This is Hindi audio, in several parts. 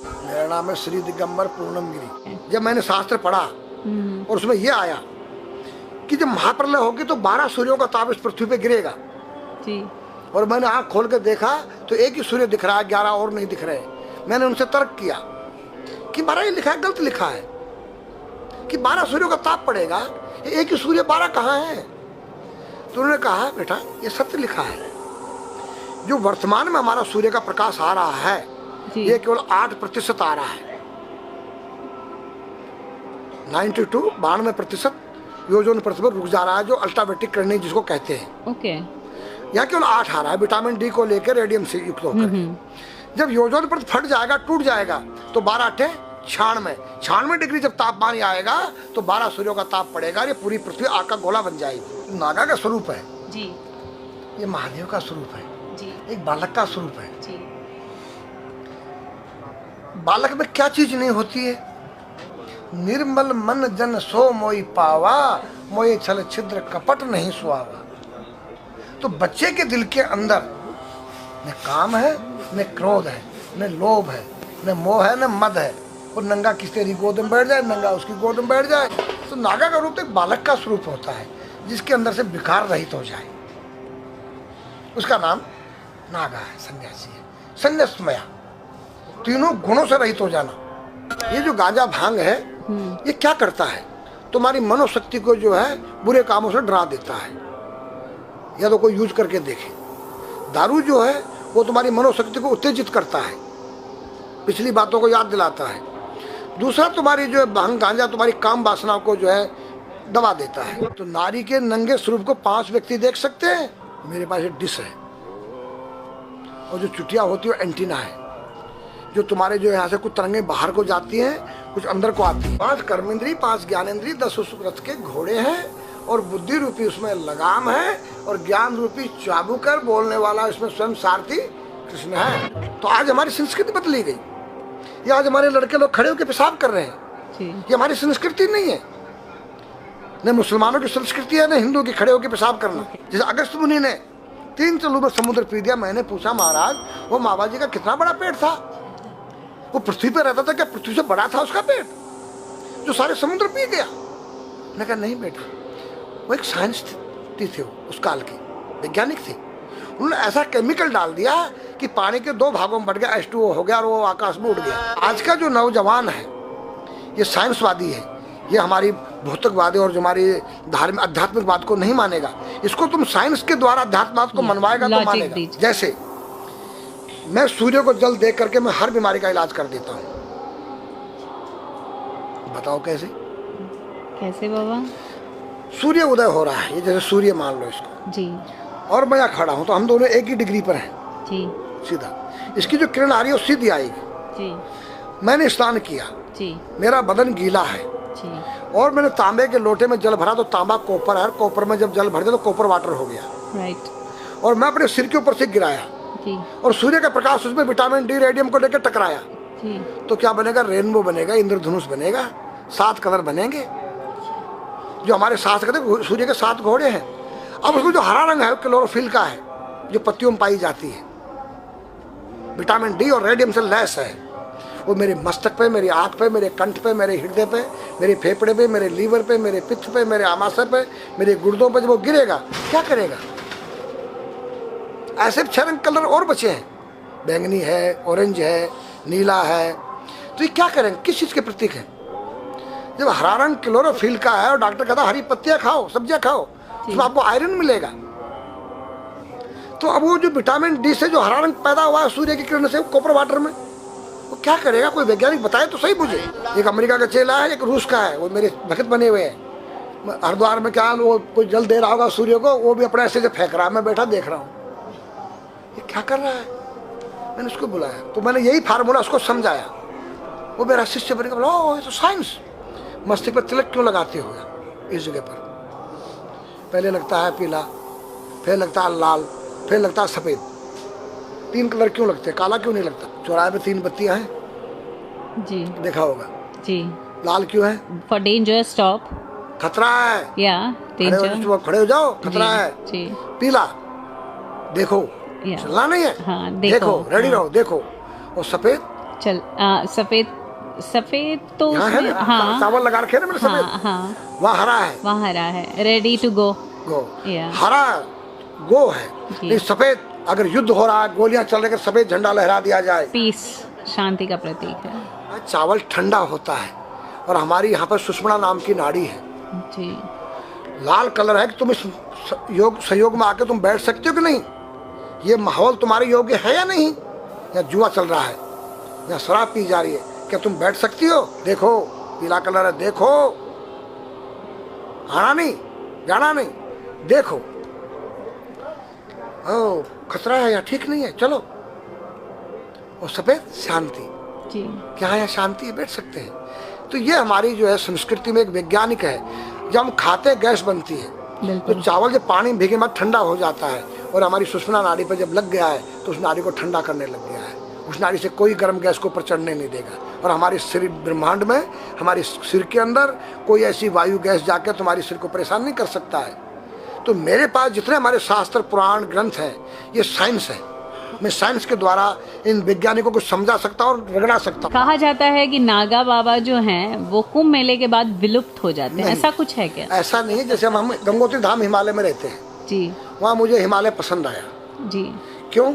मेरा नाम है श्री दिगंबर पूर्णमगिरी। जब मैंने शास्त्र पढ़ा और उसमें यह आया कि जब महाप्रलय होगी तो 12 सूर्यों का ताप इस पृथ्वी पे गिरेगा जी। और मैंने आंख खोल कर देखा तो एक ही सूर्य दिख रहा है, 11 और नहीं दिख रहे। मैंने उनसे तर्क किया कि 12 ही लिखा है, गलत लिखा है कि 12 सूर्यों का ताप पड़ेगा, एक ही सूर्य 12 कहाँ है? तो उन्होंने कहा बेटा ये सत्य लिखा है, जो वर्तमान में हमारा सूर्य का प्रकाश आ रहा है ये केवल 8% आ रहा है। 92% ओजोन परत पर रुक जा रहा है, जो अल्ट्रावायलेट किरणें जिसको कहते हैं। ओके। यहाँ केवल 8 आ रहा है विटामिन डी को लेकर, रेडियम से युक्त होकर। जब ओजोन परत फट जाएगा, टूट जाएगा तो 12 8 96 डिग्री जब तापमान आएगा तो 12 सूर्यों का ताप पड़ेगा। ये पूरी पृथ्वी आग का गोला बन जाएगी। नागा का स्वरूप है जी, ये महादेव का स्वरूप है जी, एक बालक का स्वरूप है जी। बालक में क्या चीज नहीं होती है? निर्मल मन जन सो मोई पावा, मोई छल छिद्र कपट नहीं सुहावा। तो बच्चे के दिल के अंदर न काम है, न क्रोध है, न लोभ है, न मोह है, न मद है। और नंगा किस तेरी गोद में बैठ जाए, नंगा उसकी गोद में बैठ जाए। तो नागा का रूप एक बालक का स्वरूप होता है जिसके अंदर से विकार रहित हो जाए, उसका नाम नागा है, सन्यासी है, संन्यासमया, तीनों गुणों से रहित हो जाना। ये जो गांजा भांग है ये क्या करता है? तुम्हारी मनोशक्ति को जो है बुरे कामों से डरा देता है। या तो कोई यूज करके देखे। दारू जो है वो तुम्हारी मनोशक्ति को उत्तेजित करता है, पिछली बातों को याद दिलाता है। दूसरा तुम्हारी जो है भांग गांजा तुम्हारी काम वासना को जो है दबा देता है। तो नारी के नंगे स्वरूप को 5 व्यक्ति देख सकते हैं। मेरे पास एक डिश है और जो चुटिया होती है एंटीना है, जो तुम्हारे जो यहाँ से कुछ तरंगे बाहर को जाती हैं, कुछ अंदर को आती है। 5 कर्मेंद्री, 5 ज्ञानेंद्री, 10 रथ के घोड़े हैं और बुद्धि रूपी उसमें लगाम है और ज्ञान रूपी चाबुकर बोलने वाला इसमें स्वयं सारथी कृष्ण है। तो आज हमारी संस्कृति बदली गई। ये आज हमारे लड़के लोग खड़े होकर पेशाब कर रहे हैं। ये हमारी संस्कृति नहीं है। न मुसलमानों की संस्कृति है, न हिंदू की खड़े होकर पेशाब करना। जैसे अगस्त मुनि ने 3 चलू में समुद्र पी दिया। मैंने पूछा महाराज वो मावा जी का कितना बड़ा पेट था? वो पृथ्वी पे रहता था, क्या पृथ्वी से बड़ा था उसका पेट जो सारे समुद्र पी गया? मैंने कहा नहीं बेटा, वो एक साइंटिस्ट थे, उस काल के वैज्ञानिक थे। उन्होंने ऐसा केमिकल डाल दिया कि पानी के 2 भागों में बढ़ गया, H2O हो गया और वो आकाश में उड़ गया। आज का जो नौजवान है ये साइंसवादी है, ये हमारी भौतिकवादी और जो हमारी धार्मिक आध्यात्मिकवाद को नहीं मानेगा। इसको तुम साइंस के द्वारा अध्यात्मवाद को मनवाएगा तो मानेगा। जैसे मैं सूर्य को जल देख करके मैं हर बीमारी का इलाज कर देता हूँ। बताओ कैसे? कैसे बाबा? सूर्य उदय हो रहा है, ये जैसे सूर्य मान लो इसको जी, और मैं यहाँ खड़ा हूँ तो हम दोनों एक ही डिग्री पर हैं जी, सीधा। इसकी जो किरण आ रही है वो सीधी आएगी। जी, मैंने स्नान किया जी, मेरा बदन गीला है जी, और मैंने तांबे के लोटे में जल भरा तो तांबा कॉपर है, कॉपर में जब जल भर दिया तो कॉपर वाटर हो गया। राइट। और मैं अपने सिर के ऊपर से गिराया जी, और सूर्य का प्रकाश उसमें विटामिन डी रेडियम को लेकर टकराया जी, तो क्या बनेगा? रेनबो बनेगा, इंद्रधनुष बनेगा, 7 कलर बनेंगे। जो हमारे 7 कहते सूर्य के 7 घोड़े हैं। अब उसको जो हरा रंग है वो क्लोरोफिल का है, जो पत्तियों में पाई जाती है, विटामिन डी और रेडियम से लैस है। वो मेरे मस्तक पे, मेरी आँख पे, मेरे कंठ पे, मेरे हृदय पे, मेरे फेफड़े पे, मेरे लीवर पे, मेरे पित्त पे, मेरे आमाशय पे, मेरे गुर्दों पे जब वो गिरेगा क्या करेगा? ऐसे 6 रंग कलर और बचे हैं, बैंगनी है, ऑरेंज है, नीला है। तो ये क्या करेंगे? किस चीज़ के प्रतीक है? जब हरा रंग क्लोरोफिल का है और डॉक्टर कहता है हरी पत्तियां खाओ, सब्जियां खाओ, उसमें आपको आयरन मिलेगा। तो अब वो जो विटामिन डी से जो हरा रंग पैदा हुआ है सूर्य की किरण से कॉपर वाटर में, वो क्या करेगा? कोई वैज्ञानिक बताए तो सही मुझे। एक अमेरिका का चेला है, एक रूस का है, वो मेरे भक्त बने हुए हैं। हरिद्वार में क्या वो कोई जल दे रहा होगा सूर्य को, वो भी अपने ऐसे से फेंक रहा है, मैं बैठा देख रहा हूँ ये क्या कर रहा है। मैंने उसको बुलाया तो मैंने यही फार्मूला उसको समझाया। वो मेरा शिष्य बन गया, बोला ओ ये तो साइंस। मस्तिष्क पर तिलक क्यों लगाते हो इस जगह पर? पहले लगता है पीला, फिर लगता है लाल, फिर लगता है सफ़ेद। 3 कलर क्यों लगते हैं? काला क्यों नहीं लगता? चौराहे पे 3 बत्तियां हैं, जी देखा होगा जी। लाल क्यों है? फॉर डेंजर, स्टॉप, खतरा है, या डेंजर, खड़े हो जाओ, खतरा है। जी। पीला देखो, चलना नहीं है, हाँ, देखो, रेडी रहो, देखो। और सफ़ेद चल सफेद सफेद तो यहाँ है उसमें ना, हाँ चावल लगा रखे हैं ना मैंने सफेद, हाँ हाँ वहाँ हरा है, वहाँ हरा है, रेडी टू गो। गो, या हरा गो है। जी। नहीं सफेद, अगर युद्ध हो रहा है, गोलियां चल रही है, सफेद झंडा लहरा दिया जाए, पीस, शांति का प्रतीक है। चावल ठंडा होता है। और हमारी यहाँ पर सुषुम्ना नाम की नाड़ी है, जी। लाल कलर है कि तुम इस योग सहयोग में आके तुम बैठ सकते हो कि नहीं, ये माहौल तुम्हारे योग्य है या नहीं, या जुआ चल रहा है, या शराब पी जा रही है, क्या तुम बैठ सकती हो? देखो पीला कलर है, देखो, आना नहीं जाना नहीं, देखो, ओ खतरा है या ठीक नहीं है, चलो। और सफेद शांति, जी। क्या है शांति है, बैठ सकते हैं। तो ये हमारी जो है संस्कृति में एक वैज्ञानिक है। जब हम खाते हैं गैस बनती है, तो बिल्कुल। चावल जब पानी में भीगे बाद ठंडा हो जाता है, और हमारी सुषुम्ना नाड़ी पर जब लग गया है तो उस नाड़ी को ठंडा करने लग गया है। उस नाड़ी से कोई गर्म गैस को ऊपर चढ़ने नहीं देगा। और हमारे शरीर ब्रह्मांड में, हमारे सिर के अंदर कोई ऐसी वायु गैस जाकर तुम्हारे सिर को परेशान नहीं कर सकता है। तो मेरे पास जितने हमारे शास्त्र पुराण ग्रंथ हैं, ये साइंस है। मैं साइंस के द्वारा इन वैज्ञानिकों को समझा सकता हूँ और रगड़ा सकता हूँ। कहा जाता है कि नागा बाबा जो हैं वो कुंभ मेले के बाद विलुप्त हो जाते हैं, ऐसा कुछ है क्या? ऐसा नहीं है। जैसे हम गंगोत्री धाम हिमालय में रहते हैं, जी वहाँ मुझे हिमालय पसंद आया। जी क्यों?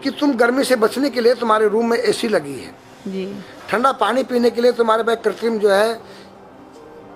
कि तुम गर्मी से बचने के लिए तुम्हारे रूम में एसी लगी है, जी ठंडा पानी पीने के लिए तुम्हारे पास कृत्रिम जो है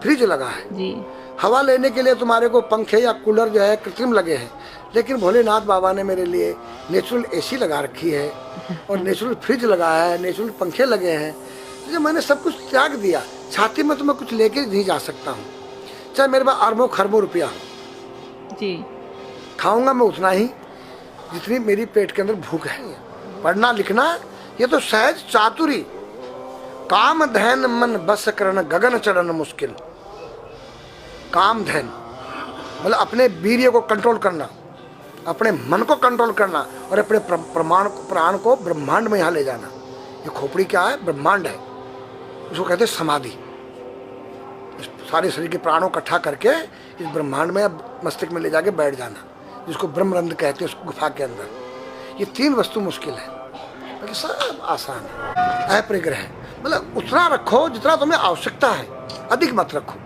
फ्रिज लगा है, जी। हवा लेने के लिए तुम्हारे को पंखे या कूलर जो है कृत्रिम लगे हैं। लेकिन भोलेनाथ बाबा ने मेरे लिए नेचुरल एसी लगा रखी है, और नेचुरल फ्रिज लगाया है, नेचुरल पंखे लगे हैं। तो जब मैंने सब कुछ त्याग दिया, छाती में तो मैं कुछ लेके नहीं जा सकता हूँ, चाहे मेरे पास अरबों खरबों रुपया हो, जी। खाऊंगा मैं उतना ही जितनी मेरी पेट के अंदर भूख है। पढ़ना लिखना ये तो सहज चातुरी, काम धैन मन बस करन गगन चढ़न मुश्किल। काम धैन मतलब अपने वीर्य को कंट्रोल करना, अपने मन को कंट्रोल करना, और अपने प्राण को ब्रह्मांड में यहाँ ले जाना। ये खोपड़ी क्या है? ब्रह्मांड है। उसको कहते हैं समाधि। सारे शरीर के प्राणों इकट्ठा करके इस ब्रह्मांड में मस्तिष्क में ले जाके बैठ जाना, जिसको ब्रह्मरंध्र कहते हैं, उस गुफा के अंदर। ये तीन वस्तु मुश्किल है, बाकी सब आसान है। अपरिग्रह मतलब उतना रखो जितना तुम्हें आवश्यकता है, अधिक मत रखो।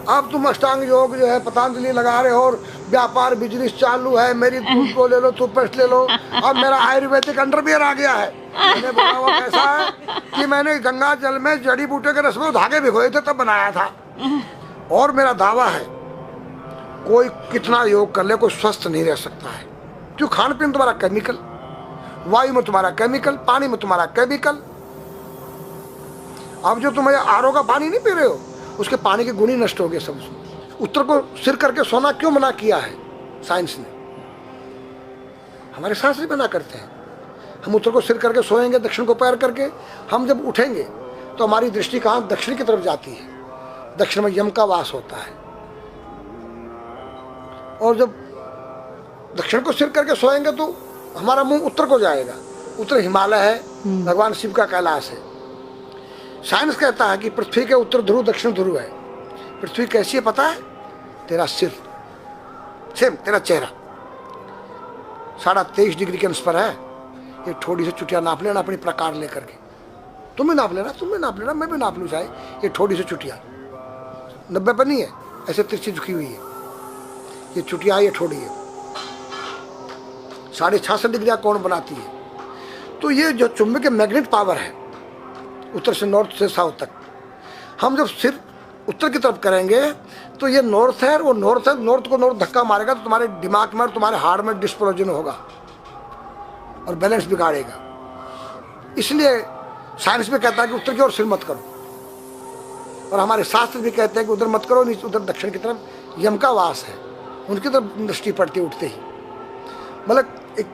अब तुम अष्टांग योग जो है पतंजलि लगा रहे हो, और व्यापार बिजनेस चालू है, मेरी दूध को ले लो, टूथपेस्ट ले लो। अब मेरा आयुर्वेदिक अंडरवियर आ गया है। मैंने बोला वो कैसा है कि मैंने गंगा जल में जड़ी बूटे के रस में धागे भिगोए थे तब बनाया था। और मेरा दावा है कोई कितना योग कर ले, कोई स्वस्थ नहीं रह सकता है। क्यों? खान पीन तुम्हारा केमिकल, वायु में तुम्हारा केमिकल, पानी में तुम्हारा केमिकल। अब जो तुम आरओ का पानी नहीं पी रहे हो, उसके पानी के गुण ही नष्ट हो गए सब। उत्तर को सिर करके सोना क्यों मना किया है साइंस ने? हमारे शास्त्र मना करते हैं। हम उत्तर को सिर करके सोएंगे, दक्षिण को पैर करके। हम जब उठेंगे तो हमारी दृष्टि कहाँ? दक्षिण की तरफ जाती है। दक्षिण में यम का वास होता है। और जब दक्षिण को सिर करके सोएंगे तो हमारा मुंह उत्तर को जाएगा। उत्तर हिमालय है, भगवान शिव का कैलाश है। साइंस कहता है कि पृथ्वी के उत्तर ध्रुव दक्षिण ध्रुव है। पृथ्वी कैसी है पता है? तेरा सिर, सेम तेरा चेहरा 23.5 डिग्री के अंश पर है। ये थोड़ी सी चुटिया नाप लेना अपनी प्रकार लेकर के। तुम भी नाप लेना, तुम भी नाप लेना, मैं भी नाप लूँ चाहे। ये थोड़ी सी चुटिया 90 पर नहीं है, ऐसे तिरछी झुकी हुई है। ये चुटिया है, ये थोड़ी है, 66.5 डिग्री कोण बनाती है। तो ये जो चुंबकीय मैग्नेट पावर है, उत्तर से नॉर्थ से साउथ तक, हम जब सिर उत्तर की तरफ करेंगे तो ये नॉर्थ है, वो नॉर्थ है, नॉर्थ को नॉर्थ धक्का मारेगा तो तुम्हारे दिमाग में और तुम्हारे हार्ट में डिस्प्रोजन होगा और बैलेंस बिगाड़ेगा। इसलिए साइंस में कहता है कि उत्तर की ओर सिर मत करो, और हमारे शास्त्र भी कहते हैं कि उधर मत करो, नीचे उधर दक्षिण की तरफ यम का वास है, उनकी तरफ दृष्टि पड़ती उठते ही। मतलब एक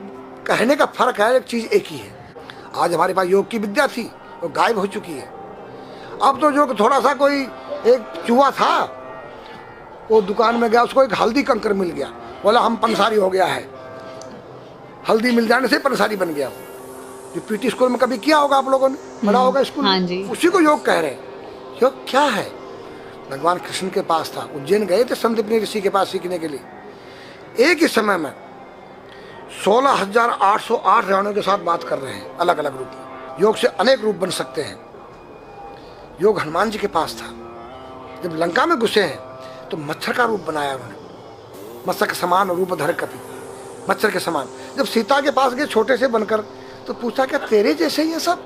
कहने का फर्क है, एक चीज़ एक ही है। आज हमारे पास योग की विद्या थी, वो गायब हो चुकी है। अब तो जो थोड़ा सा कोई एक चूहा था, वो दुकान में गया, उसको एक हल्दी कंकर मिल गया, बोला हम पंसारी हो गया है। हल्दी मिल जाने से पंसारी बन गया। जो पीटी स्कूल में कभी किया होगा आप लोगों ने, पढ़ा होगा स्कूल में, हाँ जी। उसी को योग कह रहे हैं। योग क्या है? भगवान कृष्ण के पास था, उज्जैन गए थे संदीपनी ऋषि के पास सीखने के लिए। एक ही समय में 16,808 रावणों के साथ बात कर रहे हैं, अलग अलग रूप में। योग से अनेक रूप बन सकते हैं। योग हनुमान जी के पास था। जब लंका में घुसे हैं तो मच्छर का रूप बनाया उन्होंने, मत्स्य के समान रूप धर कपि, मच्छर के समान। जब सीता के पास गए छोटे से बनकर, तो पूछा क्या तेरे जैसे ही है सब?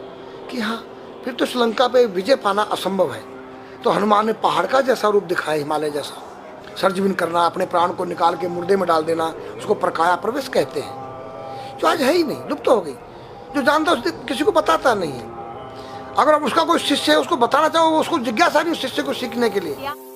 कि हाँ। फिर तो श्रीलंका पे विजय पाना असंभव है। तो हनुमान ने पहाड़ का जैसा रूप दिखाया, हिमालय जैसा। सर्जविन करना, अपने प्राण को निकाल के मुर्दे में डाल देना, उसको प्रकाया प्रवेश कहते हैं, जो आज है ही नहीं, लुप्त हो गई। जो जानता है किसी को बताता नहीं है। अगर अब उसका कोई शिष्य है, उसको बताना चाहो, उसको जिज्ञासा नहीं उस शिष्य को सीखने के लिए।